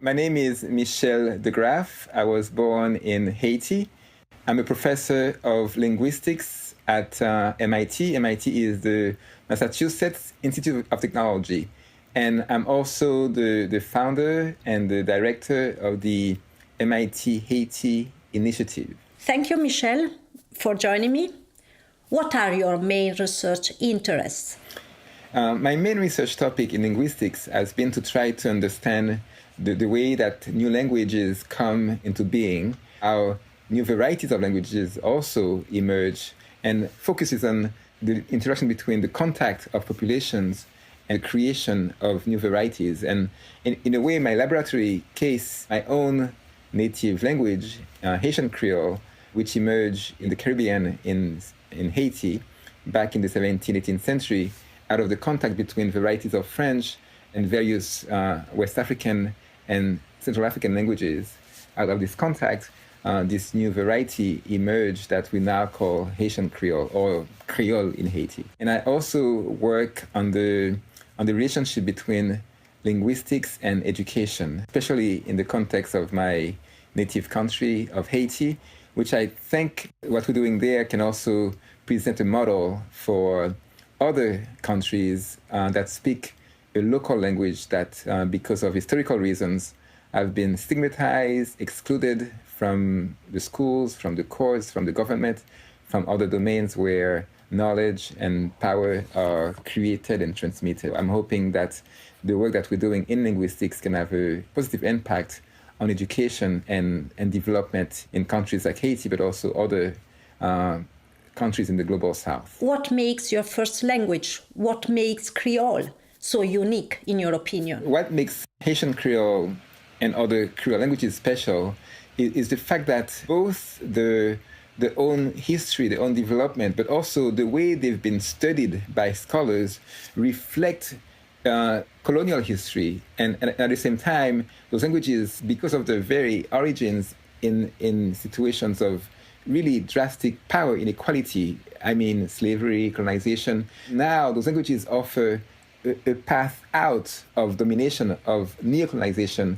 My name is Michel DeGraff. I was born in Haiti. I'm a professor of linguistics at MIT. MIT is the Massachusetts Institute of Technology. And I'm also the founder and the director of the MIT Haiti initiative. Thank you, Michel, for joining me. What are your main research interests? My main research topic in linguistics has been to try to understand the way that new languages come into being, how new varieties of languages also emerge, and focuses on the interaction between the contact of populations and creation of new varieties. And in a way, my laboratory case, my own native language, Haitian Creole, which emerged in the Caribbean in Haiti back in the 17th, 18th century, out of the contact between varieties of French and various West African and Central African languages. Out of this contact, this new variety emerged that we now call Haitian Creole, or Creole in Haiti. And I also work on the relationship between linguistics and education, especially in the context of my native country of Haiti, which I think what we're doing there can also present a model for other countries that speak a local language that, because of historical reasons, have been stigmatized, excluded from the schools, from the courts, from the government, from other domains where knowledge and power are created and transmitted. I'm hoping that the work that we're doing in linguistics can have a positive impact on education and development in countries like Haiti, but also other countries in the global south. What makes your first language, what makes Creole so unique, in your opinion? What makes Haitian Creole and other Creole languages special is the fact that both their own history, their own development, but also the way they've been studied by scholars reflect colonial history. And at the same time, those languages, because of their very origins in situations of really drastic power inequality, I mean slavery, colonization, now those languages offer a path out of domination, of neocolonization,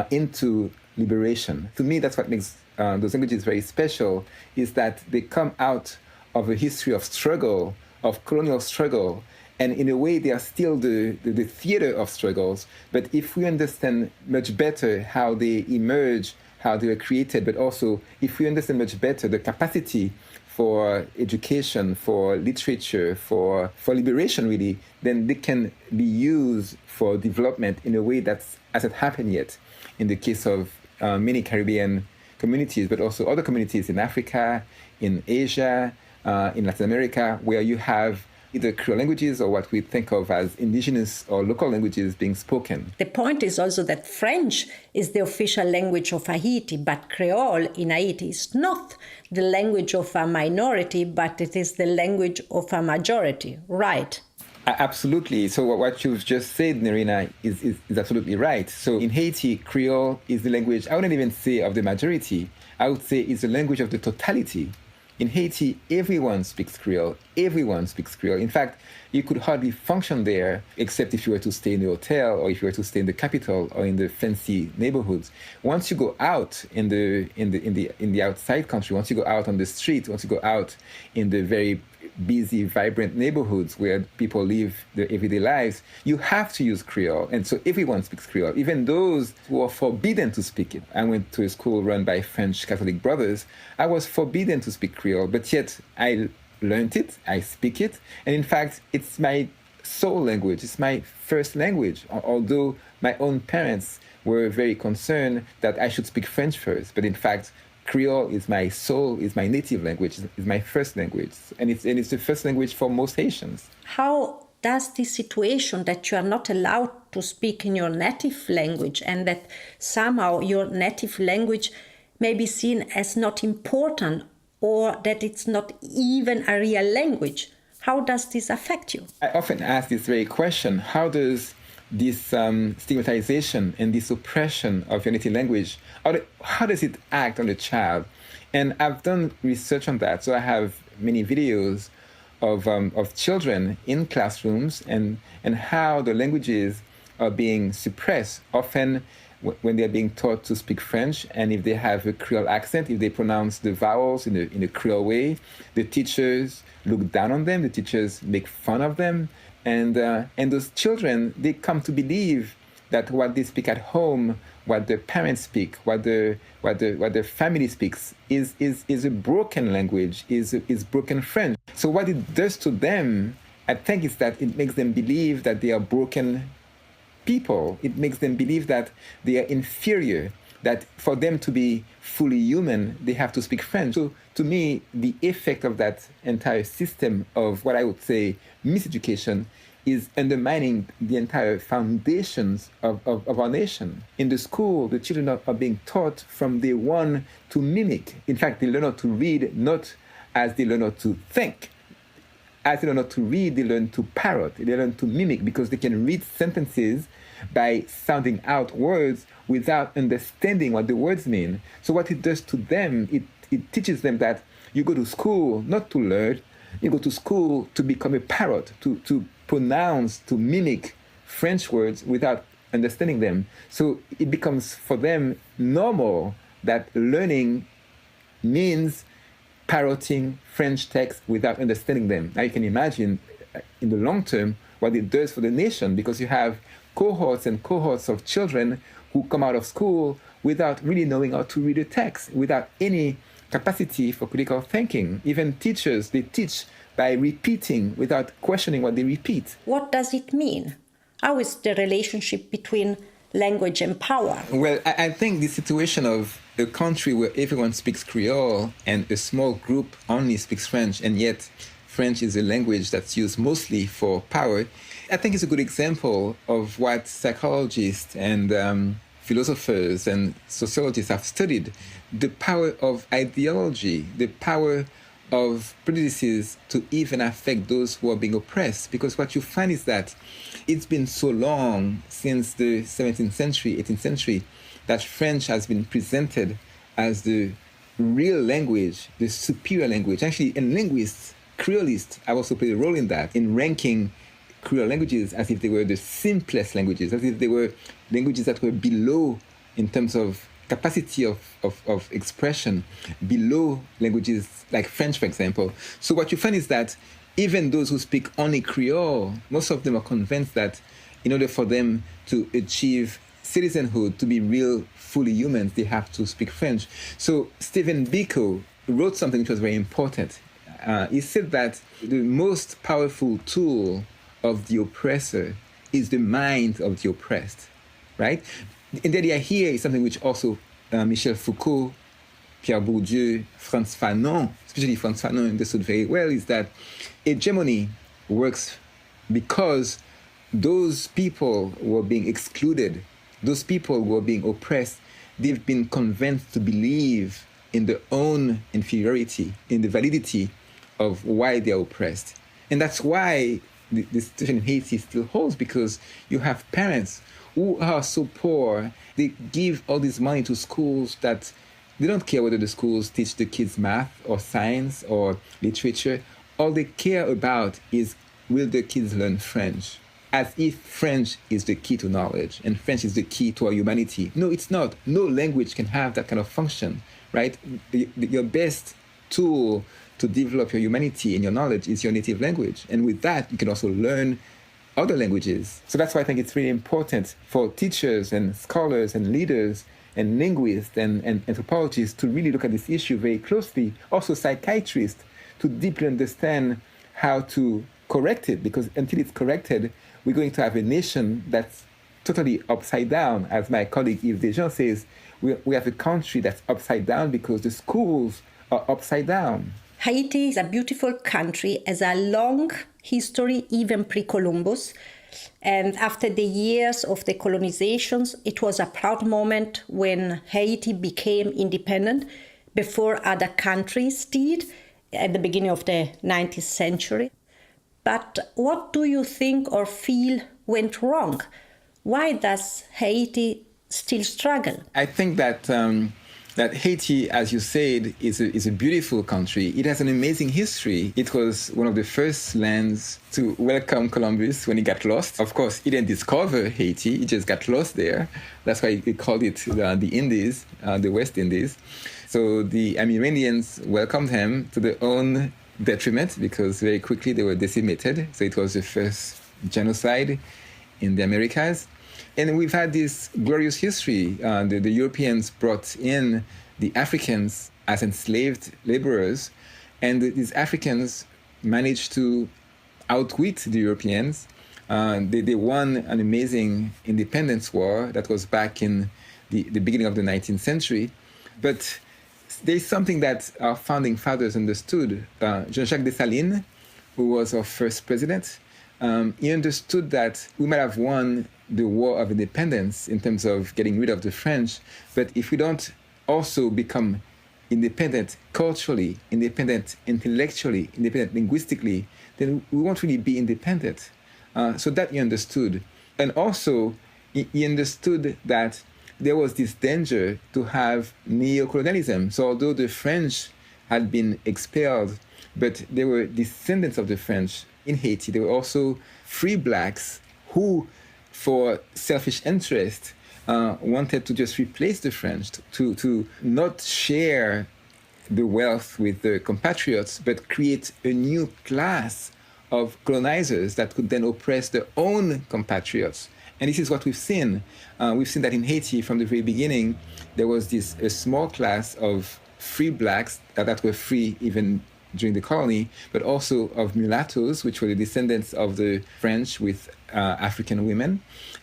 into liberation. To me, that's what makes those languages very special, is that they come out of a history of struggle, of colonial struggle, and in a way they are still the theater of struggles. But if we understand much better how they emerge, how they were created, but also if we understand much better the capacity for education, for literature, for liberation really, then they can be used for development in a way that hasn't happened yet in the case of many Caribbean communities, but also other communities in Africa, in Asia, in Latin America, where you have either Creole languages or what we think of as indigenous or local languages being spoken. The point is also that French is the official language of Haiti, but Creole in Haiti is not the language of a minority, but it is the language of a majority, right? Absolutely. So what you've just said, Nerina, is absolutely right. So in Haiti, Creole is the language, I wouldn't even say of the majority, I would say it's the language of the totality. In Haiti, everyone speaks Creole. Everyone speaks Creole. In fact, you could hardly function there except if you were to stay in the hotel or if you were to stay in the capital or in the fancy neighborhoods. Once you go out in the outside country, once you go out on the street, once you go out in the very busy, vibrant neighborhoods where people live their everyday lives, you have to use Creole. And so everyone speaks Creole, even those who are forbidden to speak it. I went to a school run by French Catholic brothers. I was forbidden to speak Creole, but yet I learned it, I speak it. And in fact, it's my soul language, it's my first language, although my own parents were very concerned that I should speak French first. But in fact, Creole is my soul, is my native language, is my first language. And it's the first language for most Haitians. How does this situation that you are not allowed to speak in your native language and that somehow your native language may be seen as not important or that it's not even a real language, how does this affect you? I often ask this very question: how does this stigmatization and this oppression of your native language, how does it act on the child? And I've done research on that. So I have many videos of children in classrooms and how the languages are being suppressed, often when they're being taught to speak French, and if they have a Creole accent, if they pronounce the vowels in a Creole way, the teachers look down on them, the teachers make fun of them, and those children, they come to believe that what they speak at home, what their parents speak, what their family speaks, is a broken language, is broken French. So what it does to them, I think, is that it makes them believe that they are broken people. It makes them believe that they are inferior, that for them to be fully human, they have to speak French. So to me, the effect of that entire system of what I would say miseducation is undermining the entire foundations of our nation. In the school, the children are being taught from day one to mimic. In fact, they learn how to read not as they learn how to think. As they learn how to read, they learn to parrot, they learn to mimic, because they can read sentences by sounding out words without understanding what the words mean. So what it does to them, it teaches them that you go to school not to learn, you go to school to become a parrot, to pronounce, to mimic French words without understanding them. So it becomes for them normal that learning means parroting French texts without understanding them. Now you can imagine in the long term what it does for the nation, because you have cohorts and cohorts of children who come out of school without really knowing how to read a text, without any capacity for critical thinking. Even teachers, they teach by repeating without questioning what they repeat. What does it mean? How is the relationship between language and power? Well, I think the situation of a country where everyone speaks Creole and a small group only speaks French, and yet French is a language that's used mostly for power, I think it's a good example of what psychologists and philosophers and sociologists have studied: the power of ideology, the power of prejudices to even affect those who are being oppressed. Because what you find is that it's been so long, since the 17th century, 18th century, that French has been presented as the real language, the superior language. Actually, and linguists, Creolists have also played a role in that, in ranking Creole languages as if they were the simplest languages, as if they were languages that were below in terms of capacity of expression, below languages like French, for example. So what you find is that even those who speak only Creole, most of them are convinced that in order for them to achieve citizenhood, to be real, fully humans, they have to speak French. So Stephen Biko wrote something which was very important. He said that the most powerful tool of the oppressor is the mind of the oppressed, right? And the idea here is something which also Michel Foucault, Pierre Bourdieu, Frantz Fanon, especially Frantz Fanon, understood very well, is that hegemony works because those people who are being excluded, those people who are being oppressed, they've been convinced to believe in their own inferiority, in the validity of why they're oppressed. And that's why the situation in Haiti still holds, because you have parents who are so poor, they give all this money to schools that they don't care whether the schools teach the kids math or science or literature. All they care about is, will the kids learn French? As if French is the key to knowledge and French is the key to our humanity. No, it's not. No language can have that kind of function, right? Your best tool to develop your humanity and your knowledge is your native language. And with that, you can also learn other languages. So that's why I think it's really important for teachers and scholars and leaders and linguists and anthropologists to really look at this issue very closely. Also psychiatrists, to deeply understand how to correct it, because until it's corrected, we're going to have a nation that's totally upside down. As my colleague Yves Desjans says, we have a country that's upside down because the schools are upside down. Haiti is a beautiful country, has a long history, even pre-Columbus. And after the years of the colonizations, it was a proud moment when Haiti became independent before other countries did at the beginning of the 19th century. But what do you think or feel went wrong? Why does Haiti still struggle? I think that that Haiti, as you said, is a beautiful country. It has an amazing history. It was one of the first lands to welcome Columbus when he got lost. Of course, he didn't discover Haiti. He just got lost there. That's why he called it the Indies, the West Indies. So the Amerindians welcomed him to their own detriment because very quickly they were decimated. So it was the first genocide in the Americas. And we've had this glorious history. The Europeans brought in the Africans as enslaved laborers, and these Africans managed to outwit the Europeans. They won an amazing independence war that was back in the beginning of the 19th century. But there's something that our founding fathers understood. Jean-Jacques Dessalines, who was our first president, he understood that we might have won the war of independence in terms of getting rid of the French, but if we don't also become independent culturally, independent intellectually, independent linguistically, then we won't really be independent. So that he understood. And also, he understood that there was this danger to have neocolonialism. So although the French had been expelled, but they were descendants of the French in Haiti, there were also free blacks who, for selfish interest, wanted to just replace the French, to not share the wealth with their compatriots, but create a new class of colonizers that could then oppress their own compatriots. And this is what we've seen. We've seen that in Haiti from the very beginning, there was a small class of free blacks that were free even during the colony, but also of mulattoes, which were the descendants of the French with African women.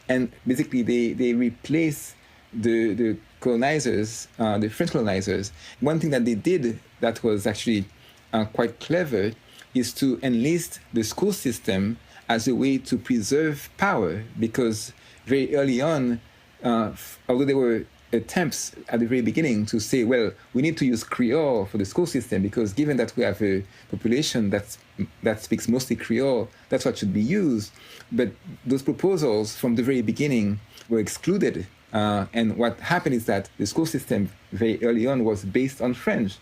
And basically they replaced the colonizers, the French colonizers. One thing that they did that was actually quite clever is to enlist the school system as a way to preserve power, because very early on, although there were attempts at the very beginning to say, well, we need to use Creole for the school system because given that we have a population that speaks mostly Creole, that's what should be used. But those proposals from the very beginning were excluded. And what happened is that the school system very early on was based on French,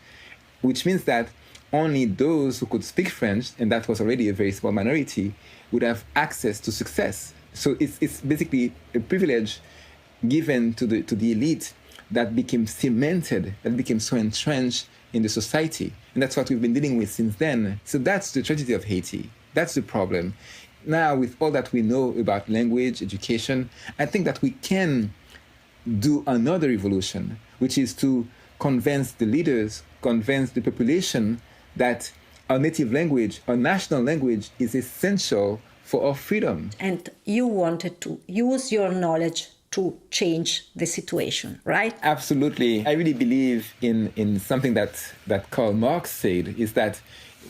which means that only those who could speak French, and that was already a very small minority, would have access to success. So it's basically a privilege given to the elite that became cemented, that became so entrenched in the society. And that's what we've been dealing with since then. So that's the tragedy of Haiti. That's the problem. Now, with all that we know about language, education, I think that we can do another revolution, which is to convince the leaders, convince the population that our native language, our national language is essential for our freedom. And you wanted to use your knowledge to change the situation, right? Absolutely. I really believe in something that Karl Marx said, is that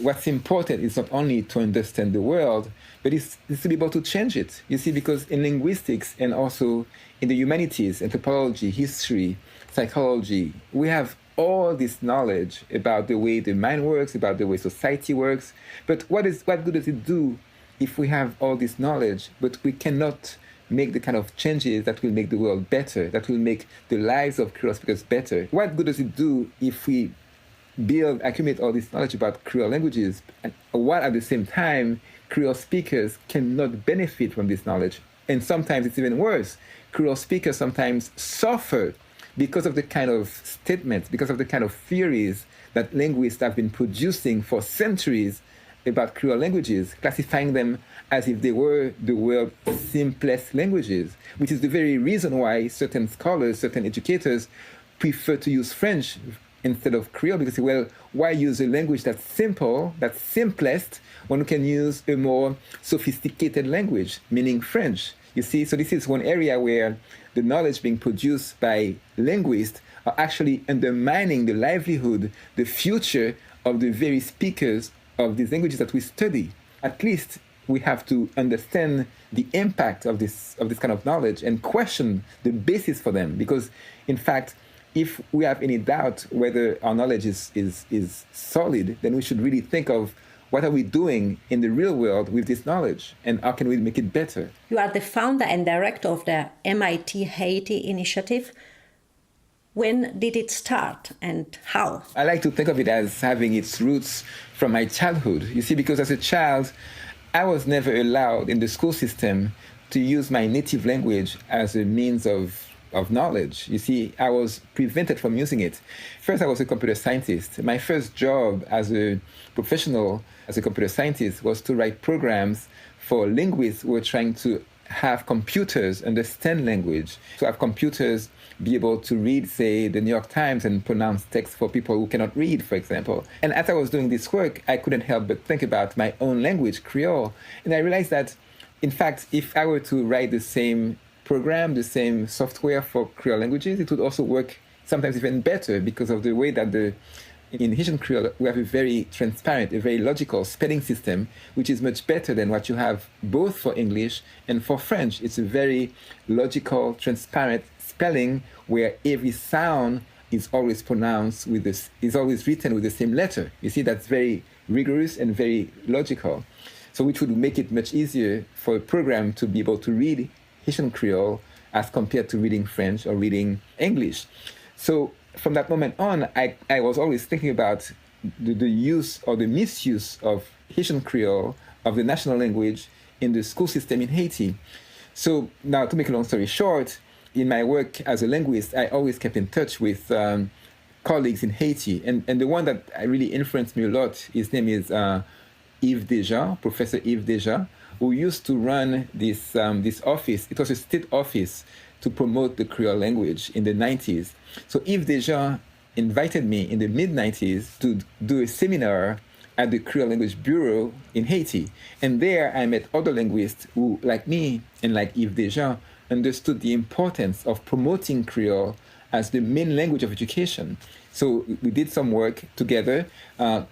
what's important is not only to understand the world, but it's to be able to change it. You see, because in linguistics and also in the humanities, anthropology, history, psychology, we have all this knowledge about the way the mind works, about the way society works. But what good does it do if we have all this knowledge, but we cannot make the kind of changes that will make the world better, that will make the lives of Creole speakers better? What good does it do if we accumulate all this knowledge about Creole languages, while at the same time Creole speakers cannot benefit from this knowledge? And sometimes it's even worse. Creole speakers sometimes suffer because of the kind of statements, because of the kind of theories that linguists have been producing for centuries about Creole languages, classifying them as if they were the world's simplest languages, which is the very reason why certain scholars, certain educators prefer to use French instead of Creole, because, well, why use a language that's simple, that's simplest, when we can use a more sophisticated language, meaning French? You see, so this is one area where the knowledge being produced by linguists are actually undermining the livelihood, the future of the very speakers of these languages that we study. At least we have to understand the impact of this kind of knowledge and question the basis for them. Because, in fact, if we have any doubt whether our knowledge is solid, then we should really think of what are we doing in the real world with this knowledge, and how can we make it better? You are the founder and director of the MIT Haiti initiative. When did it start and how? I like to think of it as having its roots from my childhood. You see, because as a child, I was never allowed in the school system to use my native language as a means of knowledge. You see, I was prevented from using it. First, I was a computer scientist. My first job as a professional, as a computer scientist, was to write programs for linguists who were trying to have computers understand language, to have computers be able to read, say, the New York Times and pronounce text for people who cannot read, for example. And as I was doing this work, I couldn't help but think about my own language, Creole. And I realized that, in fact, if I were to write the same program, the same software for Creole languages, it would also work sometimes even better because of the way that in Haitian Creole, we have a very transparent, a very logical spelling system, which is much better than what you have both for English and for French. It's a very logical, transparent spelling where every sound is always pronounced with this, is always written with the same letter. You see, that's very rigorous and very logical. So which would make it much easier for a program to be able to read Haitian Creole as compared to reading French or reading English. So from that moment on, I was always thinking about the use or the misuse of Haitian Creole, of the national language, in the school system in Haiti. So now, to make a long story short, in my work as a linguist, I always kept in touch with colleagues in Haiti. And the one that really influenced me a lot, his name is Yves Deja, Professor Yves Deja, who used to run this office. It was a state office to promote the Creole language in the 90s. So Yves Deja invited me in the mid-90s to do a seminar at the Creole Language Bureau in Haiti. And there I met other linguists who, like me and like Yves Deja, understood the importance of promoting Creole as the main language of education. So we did some work together,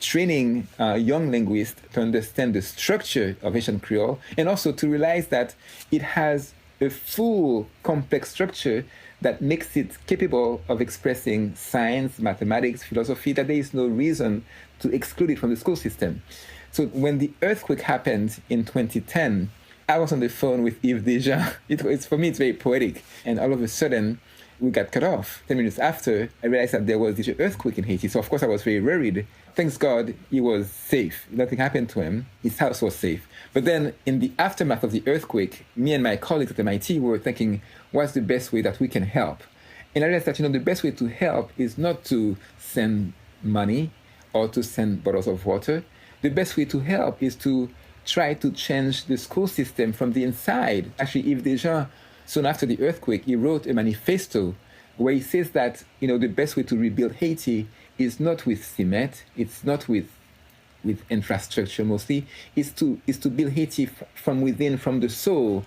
training young linguists to understand the structure of Haitian Creole and also to realize that it has a full, complex structure that makes it capable of expressing science, mathematics, philosophy, that there is no reason to exclude it from the school system. So when the earthquake happened in 2010, I was on the phone with Yves Deja. For me, it's very poetic. And all of a sudden, we got cut off. 10 minutes after, I realized that there was this earthquake in Haiti. So of course, I was very worried. Thanks God, he was safe. Nothing happened to him. His house was safe. But then in the aftermath of the earthquake, me and my colleagues at MIT were thinking, what's the best way that we can help? And I realized that, the best way to help is not to send money or to send bottles of water. The best way to help is to try to change the school system from the inside. Actually, Yves Deja, soon after the earthquake, he wrote a manifesto where he says that, the best way to rebuild Haiti is not with cement, it's not with infrastructure mostly, is to build Haiti from within, from the soul,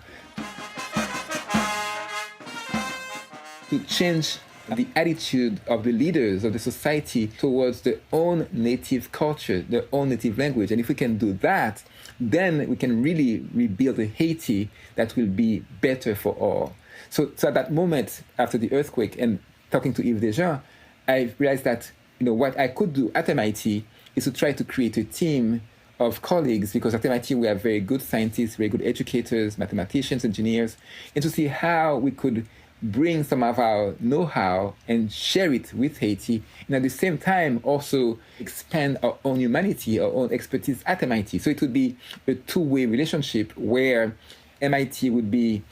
to change the attitude of the leaders of the society towards their own native culture, their own native language. And if we can do that, then we can really rebuild a Haiti that will be better for all. So at that moment after the earthquake and talking to Yves Deja, I realized that what I could do at MIT is to try to create a team of colleagues, because at MIT we have very good scientists, very good educators, mathematicians, engineers, and to see how we could bring some of our know-how and share it with Haiti, and at the same time also expand our own humanity, our own expertise at MIT. So it would be a two-way relationship where MIT would be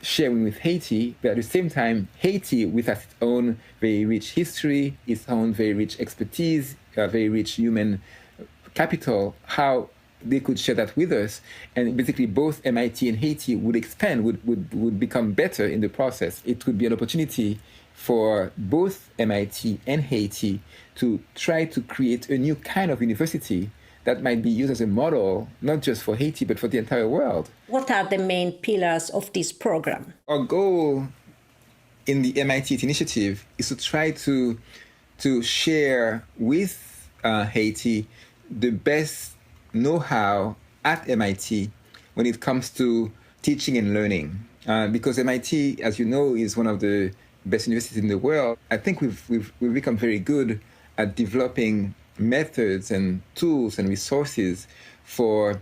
sharing with Haiti, but at the same time, Haiti, with its own very rich history, its own very rich expertise, very rich human capital, how they could share that with us. And basically both MIT and Haiti would expand, would become better in the process. It would be an opportunity for both MIT and Haiti to try to create a new kind of university that might be used as a model, not just for Haiti, but for the entire world. What are the main pillars of this program? Our goal in the MIT initiative is to try to share with Haiti the best know-how at MIT when it comes to teaching and learning. Because MIT, as you know, is one of the best universities in the world. I think we've become very good at developing methods and tools and resources for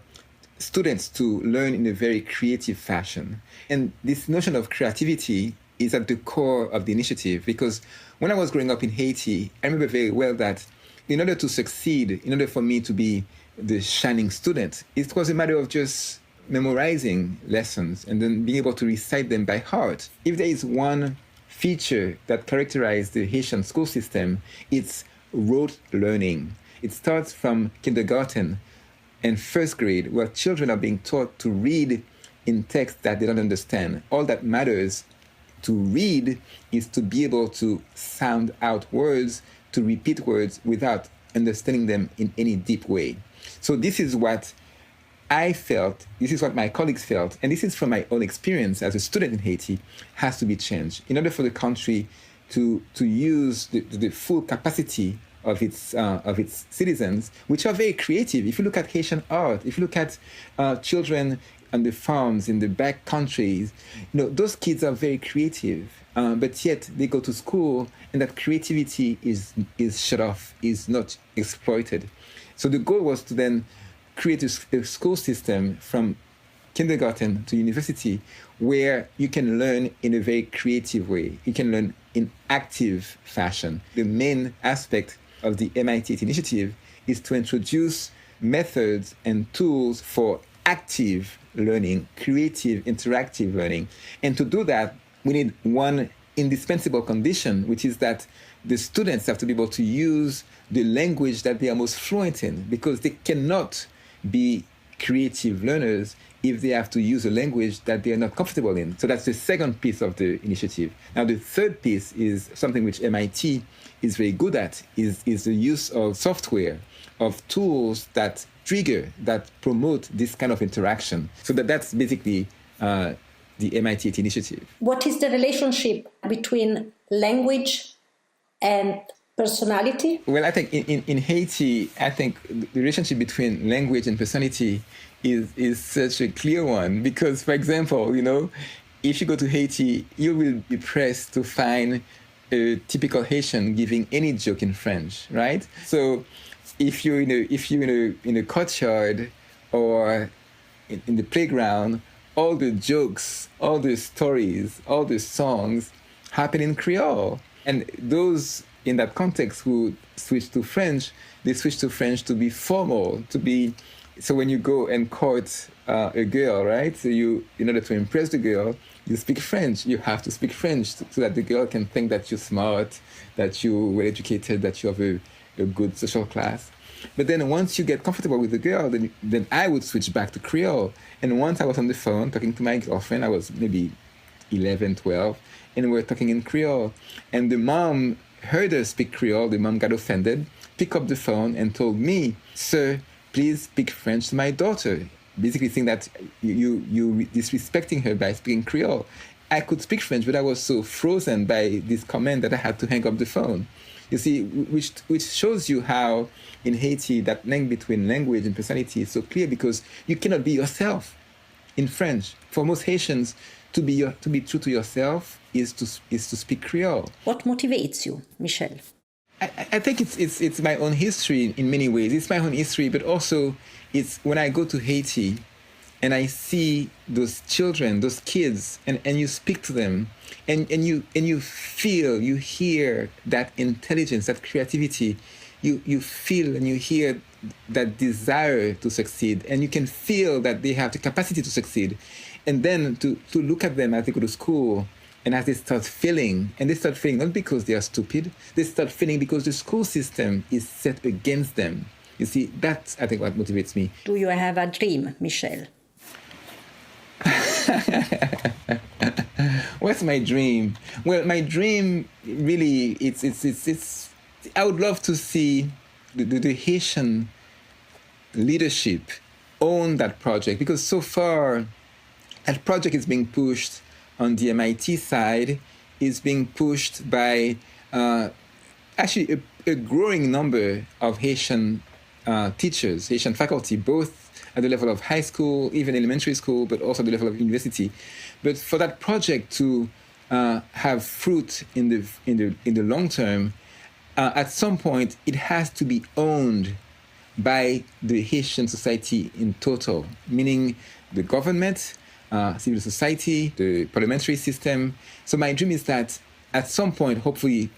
students to learn in a very creative fashion. And this notion of creativity is at the core of the initiative. Because when I was growing up in Haiti, I remember very well that in order to succeed, in order for me to be the shining student, it was a matter of just memorizing lessons and then being able to recite them by heart. If there is one feature that characterizes the Haitian school system, it's rote learning. It starts from kindergarten and first grade, where children are being taught to read in text that they don't understand. All that matters to read is to be able to sound out words, to repeat words without understanding them in any deep way. So this is what I felt, this is what my colleagues felt, and this is from my own experience as a student in Haiti, has to be changed in order for the country to use the full capacity of its citizens, which are very creative. If you look at Haitian art, if you look at children on the farms in the back countries, those kids are very creative, but yet they go to school and that creativity is shut off, is not exploited. So the goal was to then create a school system from kindergarten to university where you can learn in a very creative way. You can learn in active fashion. The main aspect of the MIT initiative is to introduce methods and tools for active learning, creative, interactive learning. And to do that, we need one indispensable condition, which is that the students have to be able to use the language that they are most fluent in, because they cannot be creative learners if they have to use a language that they are not comfortable in. So that's the second piece of the initiative. Now, the third piece is something which MIT is very good at, is the use of software, of tools that trigger, that promote this kind of interaction. So that's basically the MIT initiative. What is the relationship between language and personality? Well, I think in Haiti, I think the relationship between language and personality is such a clear one. Because, for example, if you go to Haiti, you will be pressed to find a typical Haitian giving any joke in French, right? So if you're in a courtyard or in the playground, all the jokes, all the stories, all the songs happen in Creole. And those in that context who switch to French, they switch to French to be formal, so when you go and court a girl, right? So in order to impress the girl, you speak French. You have to speak French so that the girl can think that you're smart, that you're well educated, that you have a good social class. But then once you get comfortable with the girl, then I would switch back to Creole. And once I was on the phone talking to my girlfriend, I was maybe 11, 12, and we were talking in Creole. And the mom heard her speak Creole. The mom got offended, picked up the phone and told me, "Sir, please speak French to my daughter." Basically saying that you disrespecting her by speaking Creole. I could speak French, but I was so frozen by this comment that I had to hang up the phone. You see, which shows you how in Haiti that link between language and personality is so clear, because you cannot be yourself in French. For most Haitians, to be true to yourself is to speak Creole. What motivates you, Michel? I think it's my own history in many ways. It's my own history, but also it's when I go to Haiti and I see those children, those kids, and you speak to them, and you feel, you hear that intelligence, that creativity, you feel and you hear that desire to succeed, and you can feel that they have the capacity to succeed. And then to look at them as they go to school, and as they start failing, and they start failing not because they are stupid, they start failing because the school system is set against them. You see, that's, I think, what motivates me. Do you have a dream, Michel? What's my dream? Well, my dream really, it's I would love to see the Haitian leadership own that project, because so far that project is being pushed on the MIT side, is being pushed by actually a growing number of Haitian teachers, Haitian faculty, both at the level of high school, even elementary school, but also at the level of university. But for that project to have fruit in the long term, at some point it has to be owned by the Haitian society in total, meaning the government, civil society, the parliamentary system. So my dream is that at some point, hopefully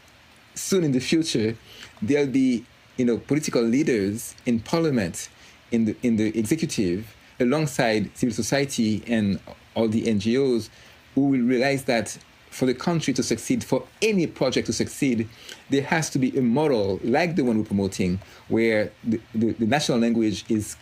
soon in the future, there'll be political leaders in parliament, in the executive, alongside civil society and all the NGOs, who will realize that for the country to succeed, for any project to succeed, there has to be a model like the one we're promoting, where the national language is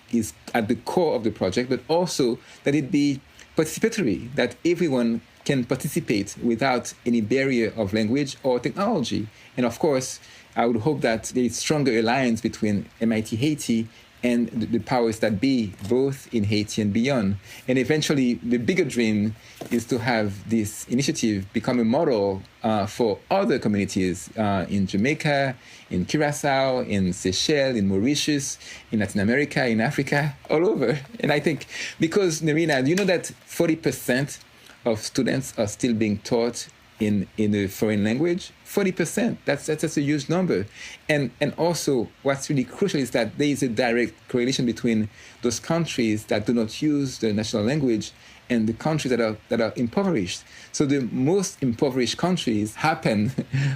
at the core of the project, but also that it be participatory, that everyone can participate without any barrier of language or technology. And of course, I would hope that there is stronger alliance between MIT Haiti and the powers that be, both in Haiti and beyond. And eventually, the bigger dream is to have this initiative become a model for other communities in Jamaica, in Curacao, in Seychelles, in Mauritius, in Latin America, in Africa, all over. And I think, because, Nerina, you know that 40% of students are still being taught in a foreign language? 40%. That's a huge number. And also, what's really crucial is that there is a direct correlation between those countries that do not use the national language and the countries that are impoverished. So the most impoverished countries happen,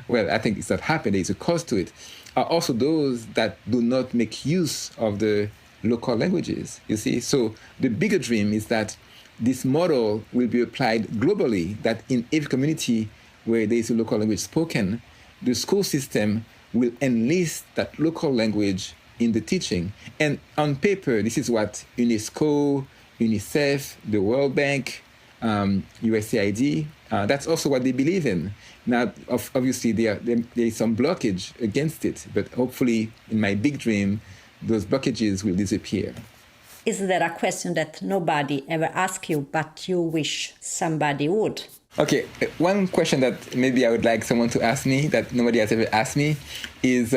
well, I think it's not happen, there's a cause to it, are also those that do not make use of the local languages, you see? So the bigger dream is that this model will be applied globally, that in every community where there is a local language spoken, the school system will enlist that local language in the teaching. And on paper, this is what UNESCO, UNICEF, the World Bank, USAID, that's also what they believe in. Now, obviously, there is some blockage against it, but hopefully, in my big dream, those blockages will disappear. Is there a question that nobody ever asked you, but you wish somebody would? Okay, one question that maybe I would like someone to ask me that nobody has ever asked me is,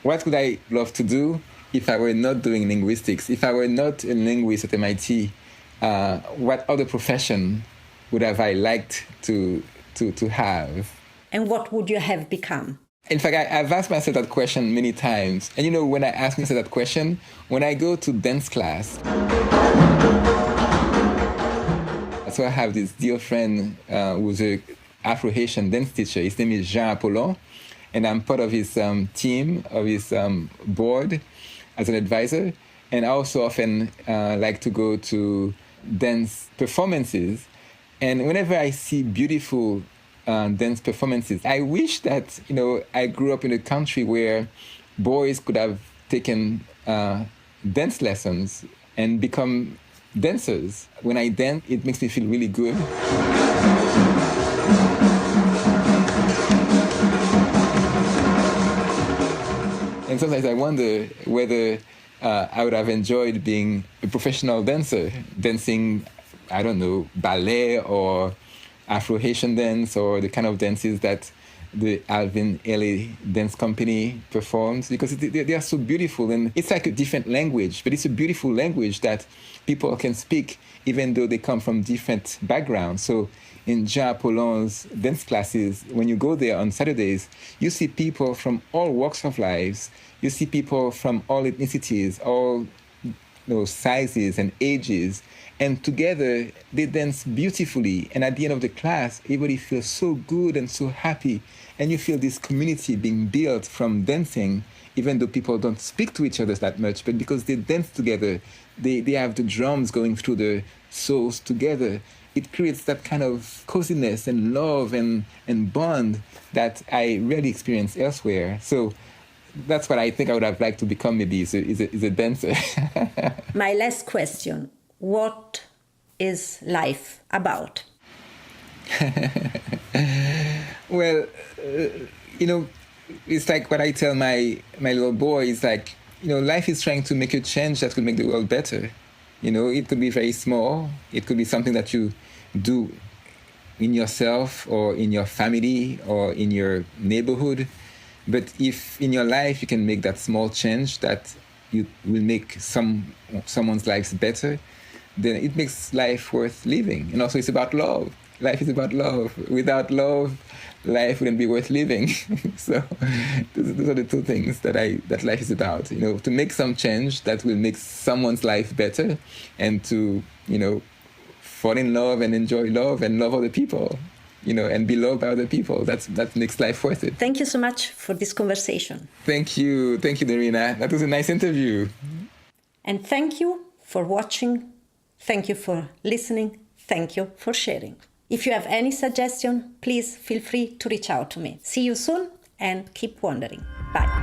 what would I love to do if I were not doing linguistics? If I were not a linguist at MIT, what other profession would have I liked to have? And what would you have become? In fact, I've asked myself that question many times. And when I ask myself that question, when I go to dance class, so I have this dear friend who's an Afro-Haitian dance teacher. His name is Jean Apollon, and I'm part of his team, of his board as an advisor. And I also often like to go to dance performances. And whenever I see beautiful dance performances, I wish that, I grew up in a country where boys could have taken dance lessons and become dancers. When I dance, it makes me feel really good. And sometimes I wonder whether I would have enjoyed being a professional dancer, dancing, I don't know, ballet or Afro-Haitian dance, or the kind of dances that the Alvin Ailey Dance Company performs, because they are so beautiful. And it's like a different language, but it's a beautiful language that people can speak even though they come from different backgrounds. So in Jean Apollon's dance classes, when you go there on Saturdays, you see people from all walks of lives. You see people from all ethnicities, all sizes and ages. And together, they dance beautifully. And at the end of the class, everybody feels so good and so happy. And you feel this community being built from dancing, even though people don't speak to each other that much. But because they dance together, they have the drums going through the souls together. It creates that kind of coziness and love and bond that I rarely experience elsewhere. So that's what I think I would have liked to become, maybe, is a dancer. My last question. What is life about? Well, it's like what I tell my little boy is like, life is trying to make a change that could make the world better. It could be very small. It could be something that you do in yourself or in your family or in your neighborhood. But if in your life you can make that small change that you will make someone's lives better, then it makes life worth living. And also it's about love. Life is about love. Without love, life wouldn't be worth living. So those are the two things that life is about. To make some change that will make someone's life better, and to, fall in love and enjoy love and love other people, and be loved by other people. That makes life worth it. Thank you so much for this conversation. Thank you, Darina. That was a nice interview. And thank you for watching. Thank you for listening. Thank you for sharing. If you have any suggestion, please feel free to reach out to me. See you soon and keep wondering. Bye.